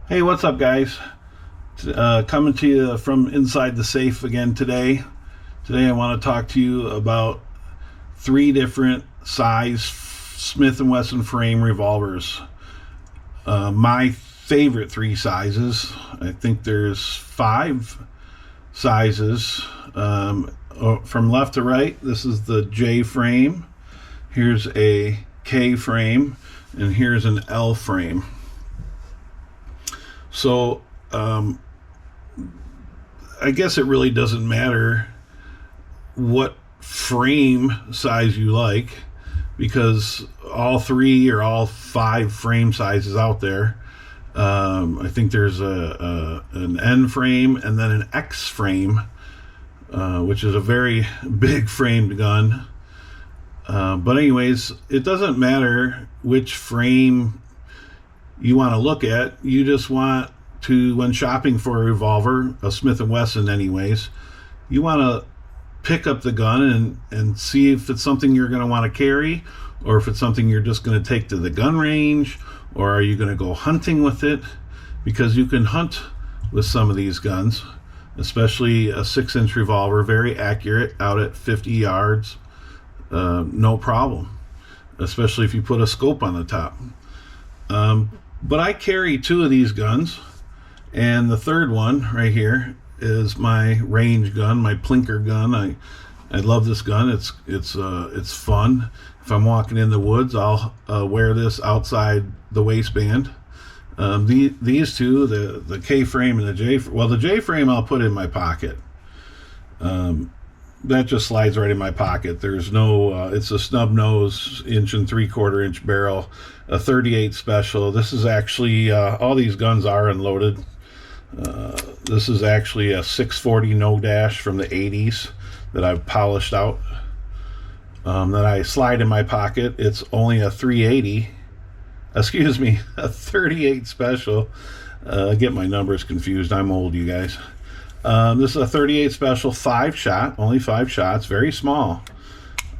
Hey, what's up, guys? Coming to you from inside the safe again today. Today, I want to talk to you about three different size Smith and Wesson Frame revolvers. My favorite three sizes. I think there's five sizes. From left to right, this is the J frame. Here's a K frame, and here's an L frame. So I guess it really doesn't matter what frame size you like, because all three or all five frame sizes out there. I think there's an N frame and then an X frame, which is a very big framed gun. But anyways, it doesn't matter which frame you want to look at. You just want to, when shopping for a revolver, a Smith and Wesson anyways, you want to pick up the gun and see if it's something you're going to want to carry, or if it's something you're just going to take to the gun range, or are you going to go hunting with it? Because you can hunt with some of these guns, especially a 6-inch revolver, very accurate out at 50 yards, no problem, especially if you put a scope on the top. But I carry two of these guns, and the third one right here is my range gun, my plinker gun. I love this gun. It's fun. If I'm walking in the woods, I'll wear this outside the waistband. These two, the K frame and the J. Well, the J frame I'll put in my pocket. That just slides right in my pocket. There's no, it's a snub nose, 1 3/4 inch barrel, a 38 special. This is actually, all these guns are unloaded. This is actually a 640 no dash from the 80s that I've polished out, that I slide in my pocket. It's only a 380, excuse me, a 38 special. I get my numbers confused. I'm old, you guys. This is a 38 special, 5-shot, only 5 shots, very small.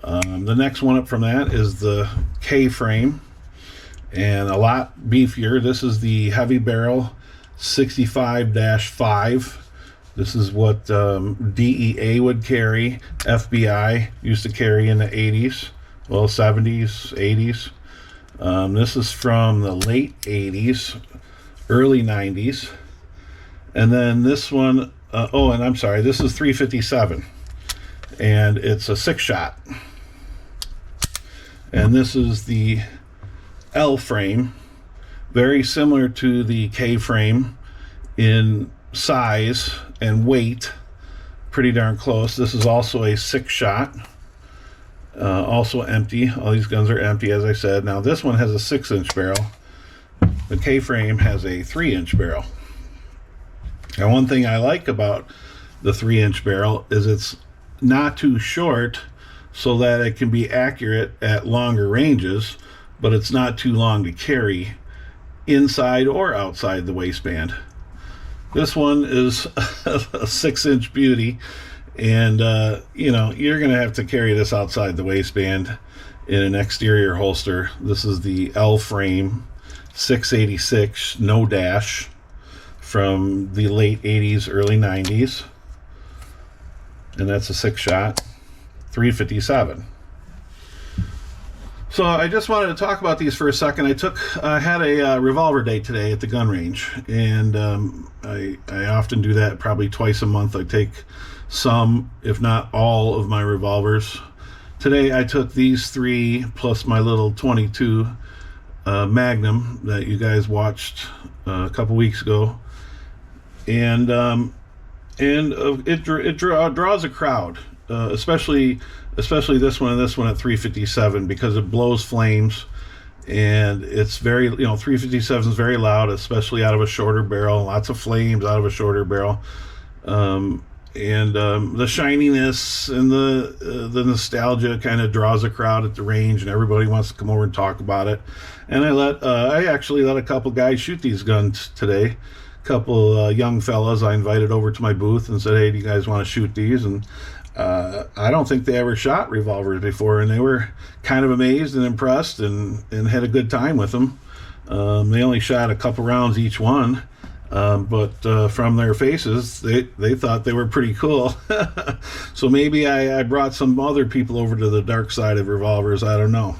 The next one up from that is the K frame, and a lot beefier. This is the heavy barrel 65-5. This is what DEA would carry, FBI used to carry in the 80s, well, 70s, 80s. This is from the late 80s, early 90s. And then this one, and I'm sorry, this is 357, and it's a 6-shot. And this is the L frame, very similar to the K frame in size and weight, pretty darn close. This is also a 6-shot, also empty. All these guns are empty, as I said. Now this one has a 6-inch barrel. The K frame has a 3-inch barrel. And one thing I like about the 3-inch barrel is it's not too short, so that it can be accurate at longer ranges, but it's not too long to carry inside or outside the waistband. This one is a 6-inch beauty, and you're going to have to carry this outside the waistband in an exterior holster. This is the L frame 686 no dash from the late 80s, early 90s, and that's a 6-shot, 357. So I just wanted to talk about these for a second. I had a revolver day today at the gun range, and I often do that probably twice a month. I take some, if not all, of my revolvers. Today I took these three plus my little 22 Magnum that you guys watched a couple weeks ago, and it draws a crowd, especially this one and this one at 357, because it blows flames, and it's very, 357 is very loud, especially out of a shorter barrel. Lots of flames out of a shorter barrel, and the shininess and the nostalgia kind of draws a crowd at the range, and everybody wants to come over and talk about it. And I actually let a couple guys shoot these guns today. Couple young fellas I invited over to my booth and said, hey, do you guys want to shoot these? And I don't think they ever shot revolvers before, and they were kind of amazed and impressed, and had a good time with them. They only shot a couple rounds each one, But from their faces, they thought they were pretty cool. So maybe I brought some other people over to the dark side of revolvers. I don't know.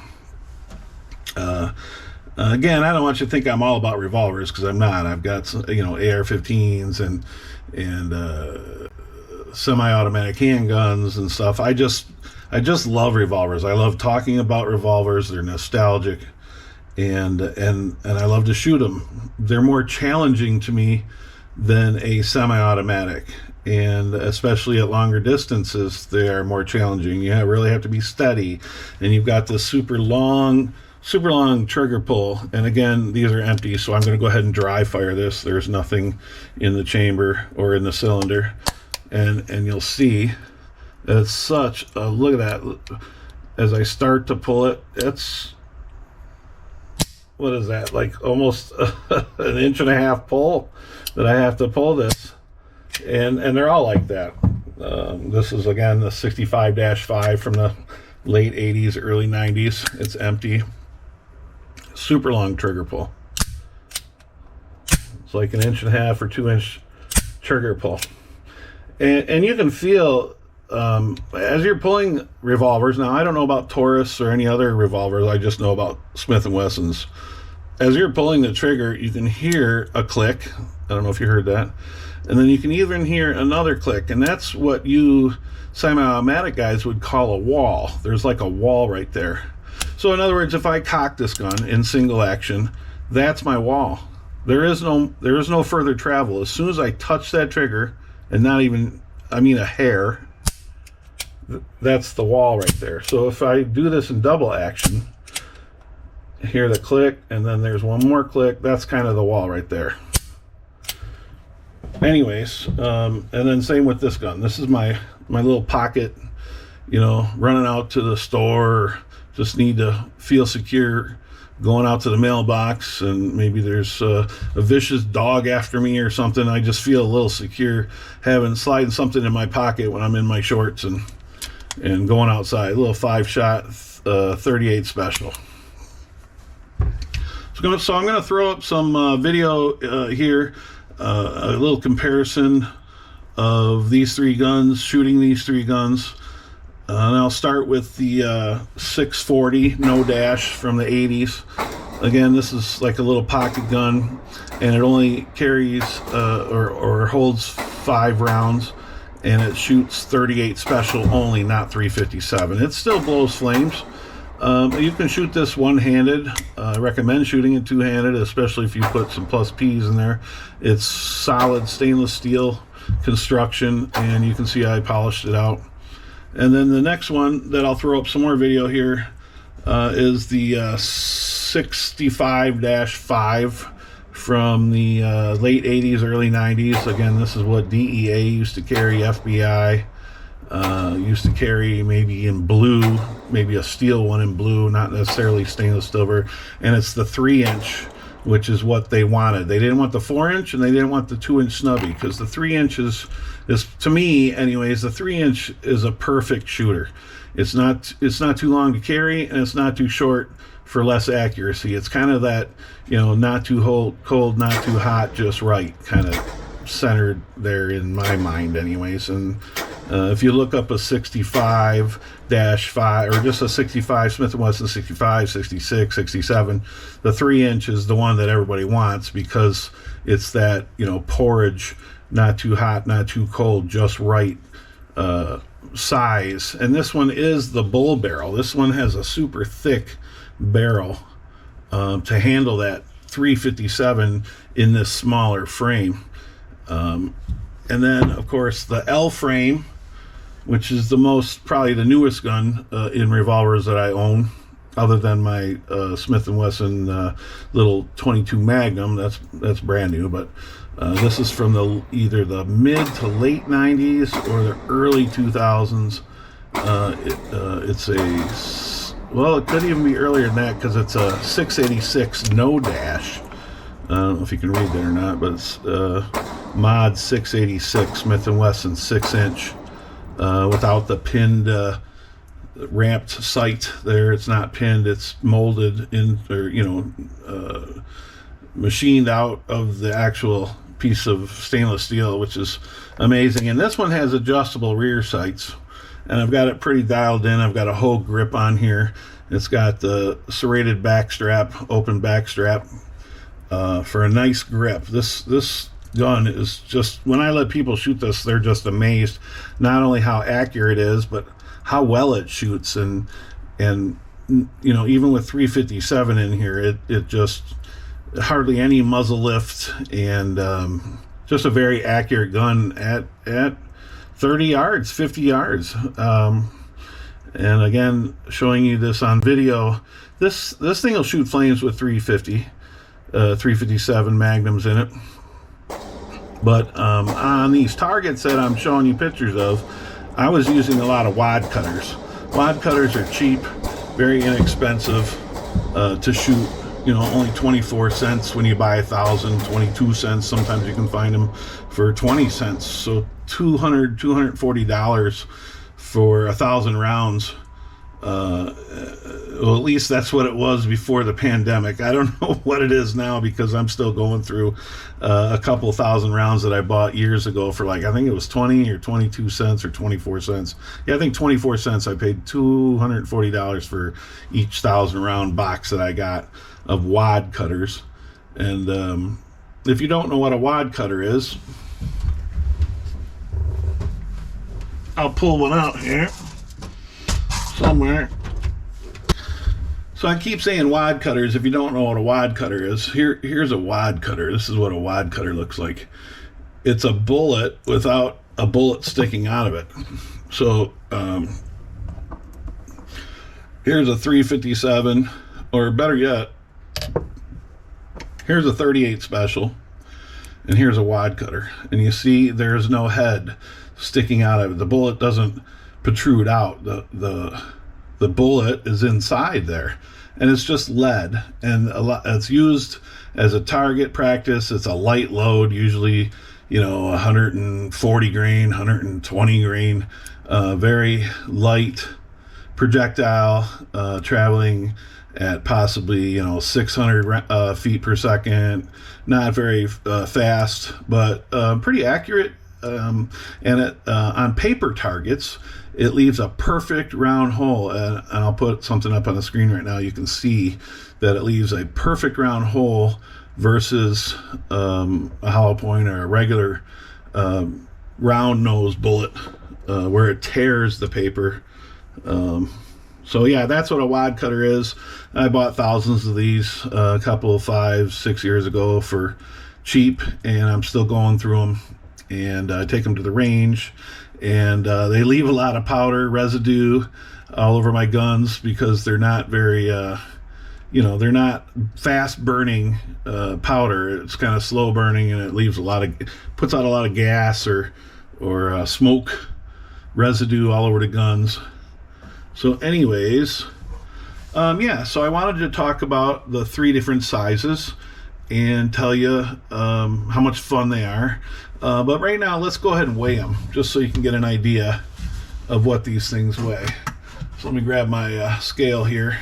Again, I don't want you to think I'm all about revolvers, because I'm not. I've got AR-15s and semi-automatic handguns and stuff. I just love revolvers. I love talking about revolvers. They're nostalgic, and I love to shoot them. They're more challenging to me than a semi-automatic, and especially at longer distances, they are more challenging. You really have to be steady, and you've got this super long trigger pull. And again, these are empty, so I'm going to go ahead and dry fire this. There's nothing in the chamber or in the cylinder, and you'll see that it's such a, look at that. As I start to pull it, it's, what is that, like almost an inch and a half pull that I have to pull this, and they're all like that. This is again the 65-5 from the late 80s, early 90s. It's empty. Super long trigger pull. It's like an inch and a half or 2 inch trigger pull, and you can feel as you're pulling revolvers. Now, I don't know about Taurus or any other revolvers. I just know about Smith and Wessons. As you're pulling the trigger, you can hear a click. I don't know if you heard that. And then you can even hear another click, and that's what you semi-automatic guys would call a wall. There's like a wall right there. So in other words, if I cock this gun in single action, that's my wall. There is no further travel. As soon as I touch that trigger, and not even, I mean a hair, that's the wall right there. So if I do this in double action, hear the click, and then there's one more click, that's kind of the wall right there. Anyways, and then same with this gun. This is my little pocket, running out to the store, just need to feel secure going out to the mailbox, and maybe there's a vicious dog after me or something. I just feel a little secure sliding something in my pocket when I'm in my shorts and going outside. A little 5-shot 38 special. So I'm going to throw up some video here, a little comparison of these three guns, shooting these three guns. And I'll start with the 640 no dash from the 80s. Again, this is like a little pocket gun, and it only carries or holds 5 rounds, and it shoots 38 special only, not 357. It still blows flames. You can shoot this one-handed. I recommend shooting it two-handed, especially if you put some plus P's in there. It's solid stainless steel construction, and you can see I polished it out. And then the next one that I'll throw up some more video here is the 65-5 from the late 80s, early 90s. Again, this is what DEA used to carry, FBI used to carry, maybe in blue, maybe a steel one in blue, not necessarily stainless silver. And it's the 3-inch, which is what they wanted. They didn't want the 4-inch, and they didn't want the 2-inch snubby, because the 3 inches is, to me anyways, the 3-inch is a perfect shooter. It's not too long to carry, and it's not too short for less accuracy. It's kind of that, not too cold, not too hot, just right, kind of centered there in my mind anyways. And if you look up a 65-5 or just a 65, Smith and Wesson 65, 66, 67, the 3-inch is the one that everybody wants, because it's that, porridge, not too hot, not too cold, just right size. And this one is the bull barrel. This one has a super thick barrel to handle that 357 in this smaller frame. And then, of course, the L frame, which is probably the newest gun in revolvers that I own, other than my Smith and Wesson little 22 Magnum. That's brand new, but this is from either the mid to late 90s or the early 2000s. It's it could even be earlier than that, because it's a 686 no dash. I don't know if you can read that or not, but it's mod 686 Smith and Wesson 6-inch. Without the pinned ramped sight there. It's not pinned, it's molded in, or machined out of the actual piece of stainless steel, which is amazing. And this one has adjustable rear sights, and I've got it pretty dialed in. I've got a whole grip on here. It's got the serrated back strap, open back strap, for a nice grip. This gun is just, when I let people shoot this, they're just amazed, not only how accurate it is, but how well it shoots. And you know, even with 357 in here, it just hardly any muzzle lift, and just a very accurate gun at 30 yards, 50 yards. And again, showing you this on video, this thing will shoot flames with 357 magnums in it. But on these targets that I'm showing you pictures of, I was using a lot of wad cutters. Wad cutters are cheap, very inexpensive to shoot. You know, only 24 cents when you buy 1,000, 22 cents. Sometimes you can find them for 20 cents. So $240 for 1,000 rounds. Well, at least that's what it was before the pandemic. I don't know what it is now, because I'm still going through a couple thousand rounds that I bought years ago for, like, I think it was 20 or 22 cents or 24 cents. Yeah, I think 24 cents. I paid $240 for each 1,000 round box that I got of wad cutters. And if you don't know what a wad cutter is, I'll pull one out here somewhere. So I keep saying wad cutters. If you don't know what a wad cutter is, here's a wad cutter. This is what a wad cutter looks like. It's a bullet without a bullet sticking out of it. So here's a 357, or better yet, here's a 38 special, and here's a wad cutter. And you see there's no head sticking out of it. The bullet doesn't protrude out. The bullet is inside there, and it's just lead. And it's used as a target practice. It's a light load, usually, you know, 140 grain, 120 grain, very light projectile, traveling at possibly, you know, 600 feet per second. Not very fast, but pretty accurate. And on paper targets, it leaves a perfect round hole. And I'll put something up on the screen right now. You can see that it leaves a perfect round hole versus a hollow point or a regular round nose bullet, where it tears the paper. So yeah, that's what a wad cutter is. I bought thousands of these a couple of 5-6 years ago for cheap, and I'm still going through them. And I take them to the range, and they leave a lot of powder residue all over my guns, because they're not very, you know, they're not fast burning powder. It's kind of slow burning, and it leaves puts out a lot of gas or smoke residue all over the guns. So anyways, yeah, so I wanted to talk about the 3 different sizes and tell you how much fun they are. But right now, let's go ahead and weigh them, just so you can get an idea of what these things weigh. So let me grab my scale here.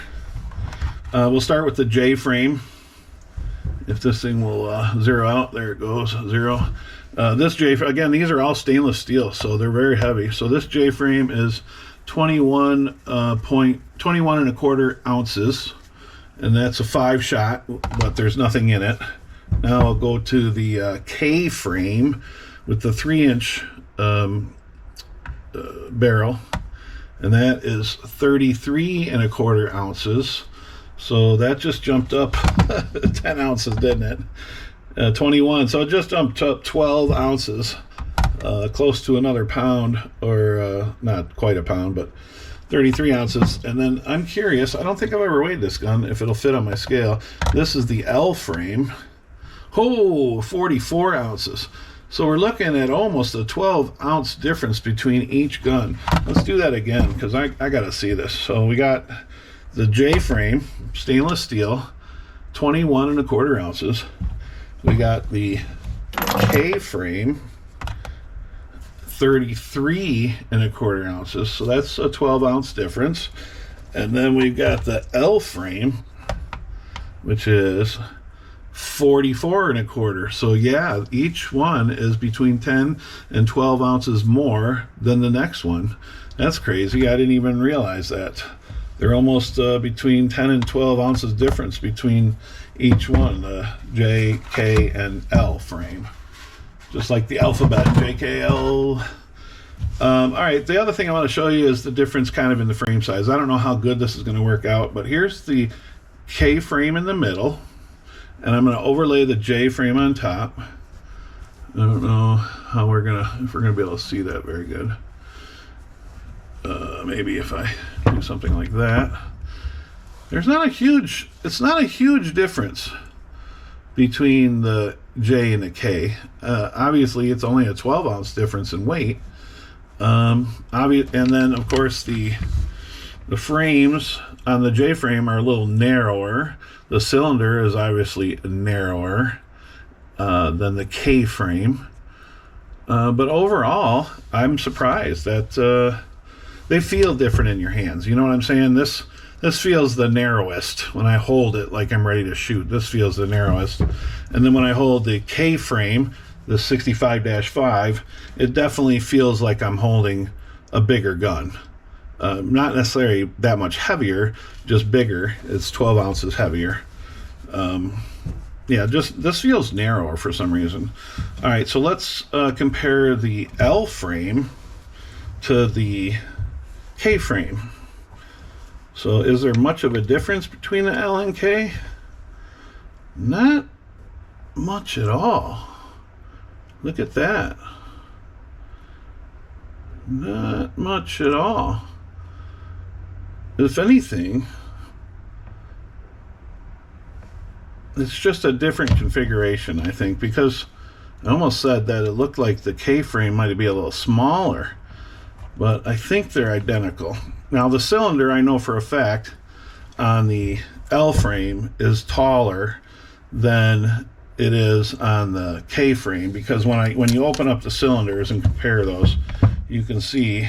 We'll start with the J frame. If this thing will zero out, there it goes, 0. This J, again, these are all stainless steel, so they're very heavy. So this J frame is 21 and a quarter ounces, and that's a 5-shot, but there's nothing in it. Now I'll go to the K frame with the 3-inch barrel, and that is 33 and a quarter ounces. So that just jumped up 10 ounces, didn't it? 21. So it just jumped up 12 ounces, close to another pound, or not quite a pound, but 33 ounces. And then I'm curious, I don't think I've ever weighed this gun, if it'll fit on my scale. This is the L frame. Oh, 44 ounces. So we're looking at almost a 12-ounce difference between each gun. Let's do that again, because I got to see this. So we got the J frame, stainless steel, 21 and a quarter ounces. We got the K frame, 33 and a quarter ounces. So that's a 12-ounce difference. And then we've got the L frame, which is 44 and a quarter. So yeah, each one is between 10 and 12 ounces more than the next one. That's crazy. I didn't even realize that. They're almost between 10 and 12 ounces difference between each one, the J, K, and L frame. Just like the alphabet, J, K, L. All right, the other thing I want to show you is the difference kind of in the frame size. I don't know how good this is going to work out, but here's the K frame in the middle, and I'm going to overlay the J frame on top. I don't know how if we're gonna be able to see that very good. Maybe if I do something like that. It's not a huge difference between the J and the K. Obviously, it's only a 12 ounce difference in weight. And then of course the frames on the J frame are a little narrower. The cylinder is obviously narrower than the K frame. But overall, I'm surprised that they feel different in your hands. You know what I'm saying? This feels the narrowest when I hold it like I'm ready to shoot. This feels the narrowest. And then when I hold the K frame, the 65-5, it definitely feels like I'm holding a bigger gun. Not necessarily that much heavier, just bigger. It's 12 ounces heavier. Yeah, just this feels narrower for some reason. All right, so let's compare the L frame to the K frame. So is there much of a difference between the L and K? Not much at all. Look at that. Not much at all. If anything, it's just a different configuration, I think, because I almost said that it looked like the K frame might be a little smaller, but I think they're identical. Now the cylinder, I know for a fact, on the L frame is taller than it is on the K frame, because when you open up the cylinders and compare those, you can see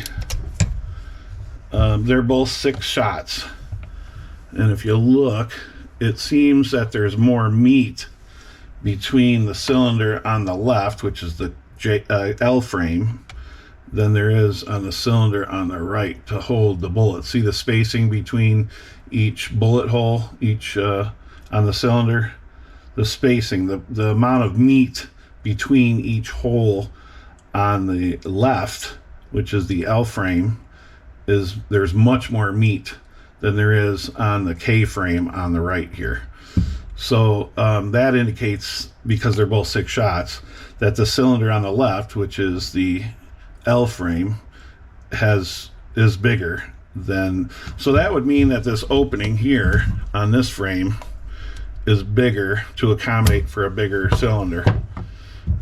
they're both 6 shots. And if you look, it seems that there's more meat between the cylinder on the left, which is the L frame, than there is on the cylinder on the right to hold the bullet. See the spacing between each bullet hole, on the cylinder? The spacing, the amount of meat between each hole on the left, which is the L frame, there's much more meat than there is on the K frame on the right here. So that indicates, because they're both 6 shots, that the cylinder on the left, which is the L frame, is bigger than, so that would mean that this opening here on this frame is bigger to accommodate for a bigger cylinder.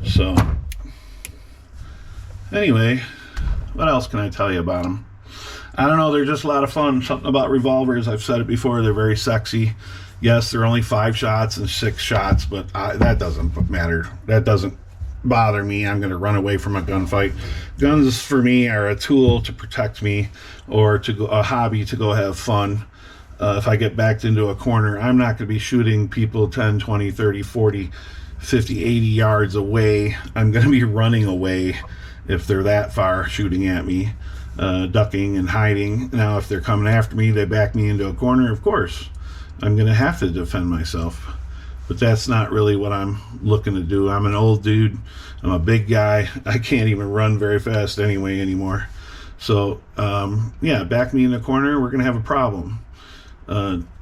So anyway, what else can I tell you about them? I don't know, they're just a lot of fun. Something about revolvers, I've said it before, they're very sexy. Yes, they're only 5 shots and 6 shots, but that doesn't matter. That doesn't bother me. I'm going to run away from a gunfight. Guns for me are a tool to protect me, or a hobby to go have fun. If I get backed into a corner, I'm not going to be shooting people 10, 20, 30, 40, 50, 80 yards away. I'm going to be running away if they're that far shooting at me, ducking and hiding. Now, if they're coming after me, they back me into a corner, of course, I'm going to have to defend myself. But that's not really what I'm looking to do. I'm an old dude. I'm a big guy. I can't even run very fast anymore. So, yeah, back me in the corner, we're going to have a problem.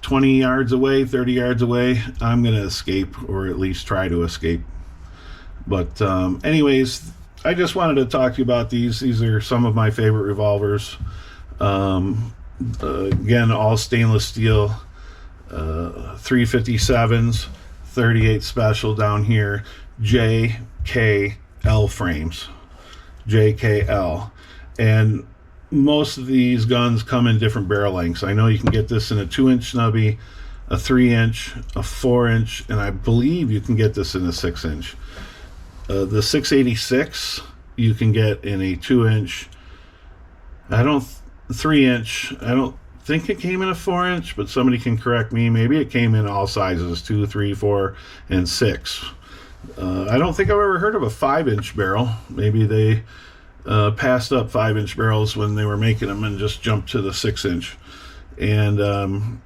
20 yards away, 30 yards away, I'm going to escape, or at least try to escape. But anyways, I just wanted to talk to you about these. These are some of my favorite revolvers. Again, all stainless steel, 357s, 38 special down here, JKL frames, JKL. And most of these guns come in different barrel lengths. I know you can get this in a 2-inch snubby, a 3-inch, a 4-inch, and I believe you can get this in a 6-inch. The 686 you can get in a 2-inch. 3-inch. I don't think it came in a 4-inch, but somebody can correct me. Maybe it came in all sizes, 2, 3, 4, and 6. I don't think I've ever heard of a 5-inch barrel. Maybe they passed up 5-inch barrels when they were making them and just jumped to the 6-inch. And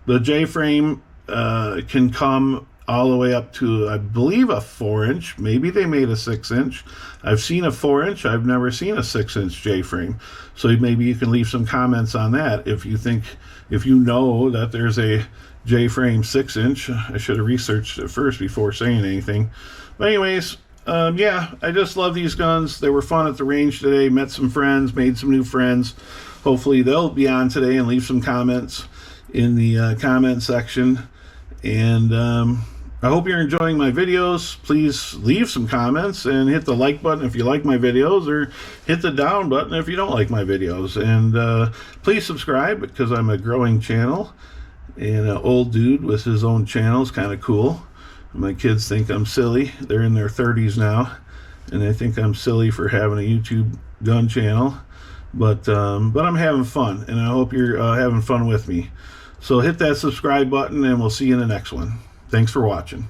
the J-frame can come all the way up to, I believe, a 4-inch. Maybe they made a 6-inch. I've seen a 4-inch. I've never seen a 6-inch J-frame. So maybe you can leave some comments on that if you know that there's a J-frame 6-inch. I should have researched it first before saying anything. But anyways, yeah, I just love these guns. They were fun at the range today. Met some friends, made some new friends. Hopefully they'll be on today and leave some comments in the comment section. And I hope you're enjoying my videos. Please leave some comments and hit the like button if you like my videos, or hit the down button if you don't like my videos. And please subscribe, because I'm a growing channel, and an old dude with his own channel is kind of cool. My kids think I'm silly. They're in their 30s now, and they think I'm silly for having a YouTube gun channel. But I'm having fun, and I hope you're having fun with me. So hit that subscribe button, and we'll see you in the next one. Thanks for watching.